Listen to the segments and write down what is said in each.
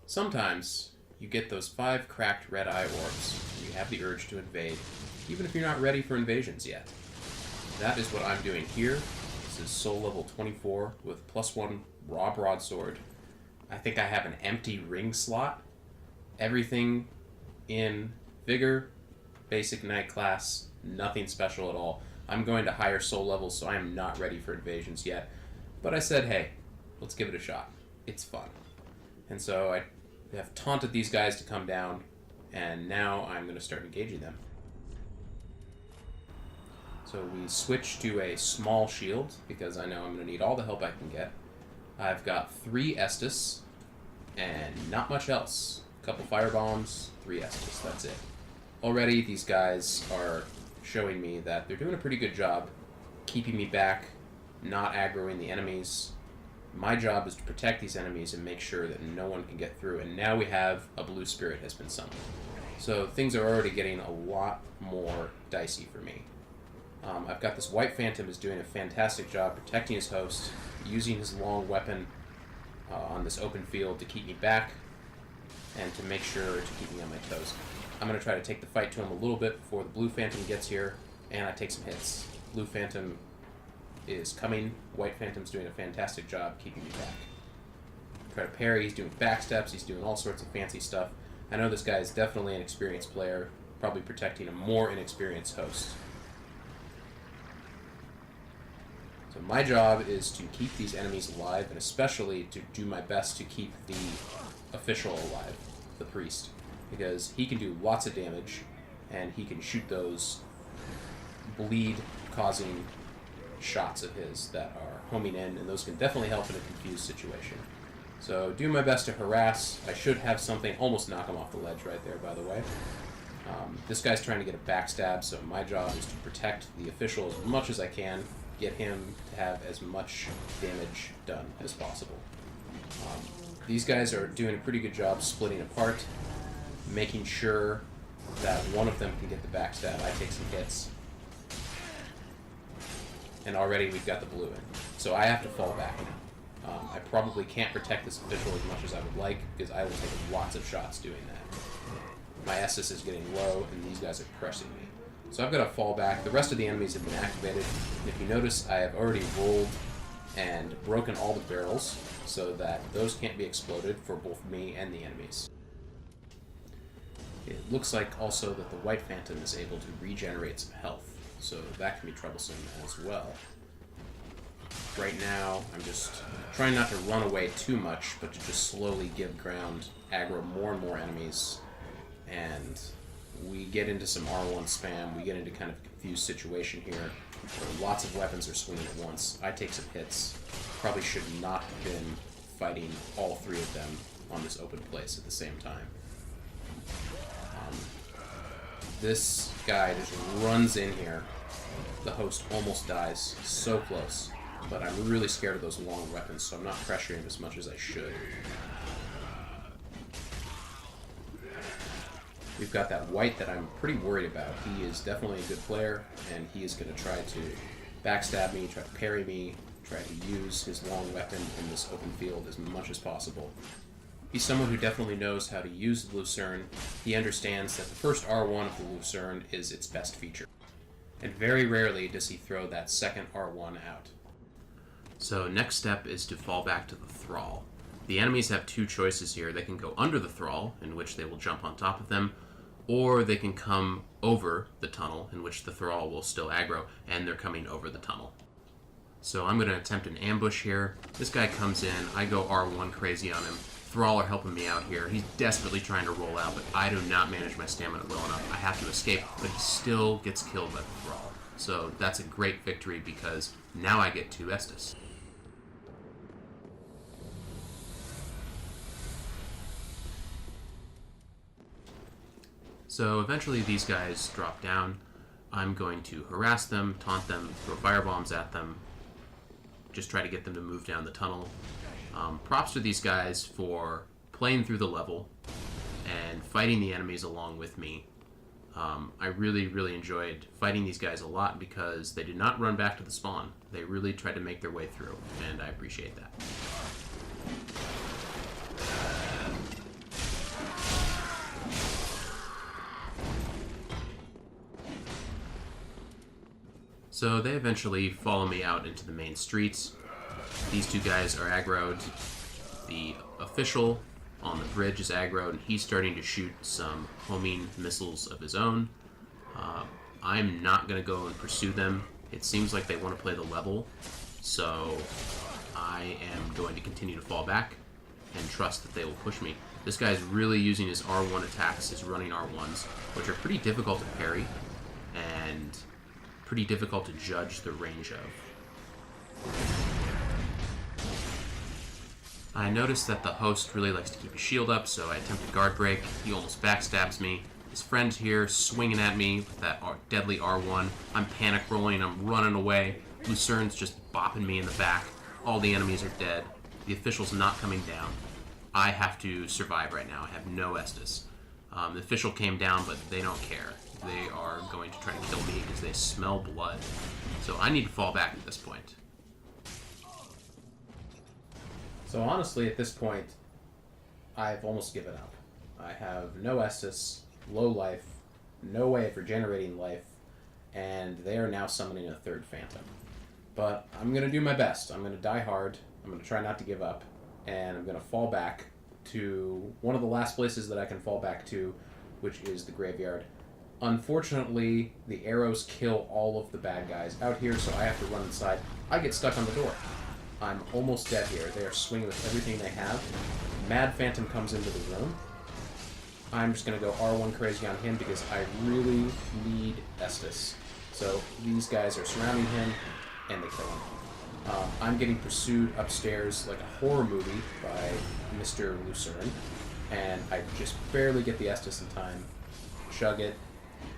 Sometimes you get those 5 cracked red eye orbs, and you have the urge to invade, even if you're not ready for invasions yet. That is what I'm doing here. This is soul level 24 with +1 raw broadsword. I think I have an empty ring slot. Everything in vigor, basic knight class, nothing special at all. I'm going to higher soul levels, so I am not ready for invasions yet. But I said, hey, let's give it a shot. It's fun. And so I have taunted these guys to come down, and now I'm going to start engaging them. So we switch to a small shield, because I know I'm going to need all the help I can get. I've got 3 Estus, and not much else. A couple firebombs, 3 Estus, that's it. Already, these guys are showing me that they're doing a pretty good job keeping me back, not aggroing the enemies. My job is to protect these enemies and make sure that no one can get through, and now we have a blue spirit has been summoned. So things are already getting a lot more dicey for me. I've got this white phantom is doing a fantastic job protecting his host, using his long weapon on this open field to keep me back and to make sure to keep me on my toes. I'm going to try to take the fight to him a little bit before the blue phantom gets here, and I take some hits. Blue phantom is coming. White phantom's doing a fantastic job keeping me back. Try to parry. He's doing backsteps. He's doing all sorts of fancy stuff. I know this guy is definitely an experienced player, probably protecting a more inexperienced host. So my job is to keep these enemies alive, and especially to do my best to keep the official alive, the priest, because he can do lots of damage, and he can shoot those bleed-causing shots of his that are homing in, and those can definitely help in a confused situation. So do my best to harass. I should have something, almost knock him off the ledge right there, by the way. This guy's trying to get a backstab, so my job is to protect the official as much as I can, get him to have as much damage done as possible. These guys are doing a pretty good job splitting apart, making sure that one of them can get the backstab. I take some hits. And already we've got the blue in. So I have to fall back now. I probably can't protect this official as much as I would like, because I will take lots of shots doing that. My Estus is getting low, and these guys are pressing me. So I've got to fall back. The rest of the enemies have been activated. And if you notice, I have already rolled and broken all the barrels, so that those can't be exploded for both me and the enemies. It looks like also that the white phantom is able to regenerate some health, so that can be troublesome as well. Right now, I'm just trying not to run away too much, but to just slowly give ground, aggro more and more enemies, and we get into some R1 spam. We get into kind of a confused situation here, where lots of weapons are swinging at once. I take some hits. Probably should not have been fighting all 3 of them on this open place at the same time. This guy just runs in here. The host almost dies. So close. But I'm really scared of those long weapons, so I'm not pressuring him as much as I should. We've got that white that I'm pretty worried about. He is definitely a good player, and he is going to try to backstab me, try to parry me, try to use his long weapon in this open field as much as possible. He's someone who definitely knows how to use the Lucerne. He understands that the first R1 of the Lucerne is its best feature. And very rarely does he throw that second R1 out. So next step is to fall back to the Thrall. The enemies have 2 choices here. They can go under the Thrall, in which they will jump on top of them, or they can come over the tunnel, in which the Thrall will still aggro, and they're coming over the tunnel. So I'm going to attempt an ambush here. This guy comes in, I go R1 crazy on him. Thrall are helping me out here. He's desperately trying to roll out, but I do not manage my stamina well enough. I have to escape, but he still gets killed by the Thrall. So that's a great victory, because now I get 2 Estus. So eventually these guys drop down. I'm going to harass them, taunt them, throw firebombs at them, just try to get them to move down the tunnel. Props to these guys for playing through the level and fighting the enemies along with me. I really, really enjoyed fighting these guys a lot because they did not run back to the spawn. They really tried to make their way through, and I appreciate that. So they eventually follow me out into the main streets. These two guys are aggroed. The official on the bridge is aggroed, and he's starting to shoot some homing missiles of his own. I'm not going to go and pursue them. It seems like they want to play the level, so I am going to continue to fall back and trust that they will push me. This guy's really using his R1 attacks, his running R1s, which are pretty difficult to parry and pretty difficult to judge the range of. I noticed that the host really likes to keep his shield up, so I attempt a guard break. He almost backstabs me. His friend here swinging at me with that deadly R1. I'm panic rolling, I'm running away. Lucerne's just bopping me in the back. All the enemies are dead. The official's not coming down. I have to survive right now. I have no Estus. The official came down, but they don't care. They are going to try to kill me because they smell blood. So I need to fall back at this point. So honestly, at this point, I've almost given up. I have no Estus, low life, no way of regenerating life, and they are now summoning a third Phantom. But I'm going to do my best. I'm going to die hard. I'm going to try not to give up, and I'm going to fall back to one of the last places that I can fall back to, which is the graveyard. Unfortunately, the arrows kill all of the bad guys out here, so I have to run inside. I get stuck on the door. I'm almost dead here. They are swinging with everything they have. Mad Phantom comes into the room. I'm just going to go R1 crazy on him because I really need Estus. So these guys are surrounding him, and they kill him. I'm getting pursued upstairs like a horror movie by Mr. Lucerne, and I just barely get the Estus in time. Chug it,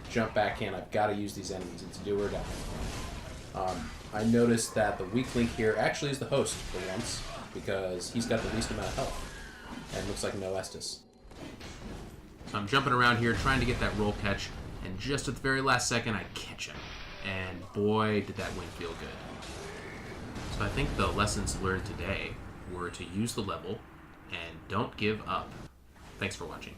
jump back in. I've got to use these enemies. It's do or die. I noticed that the weak link here actually is the host for once, because he's got the least amount of health, and looks like no Estus. So I'm jumping around here trying to get that roll catch, and just at the very last second I catch him. And boy, did that win feel good. So I think the lessons learned today were to use the level and don't give up. Thanks for watching.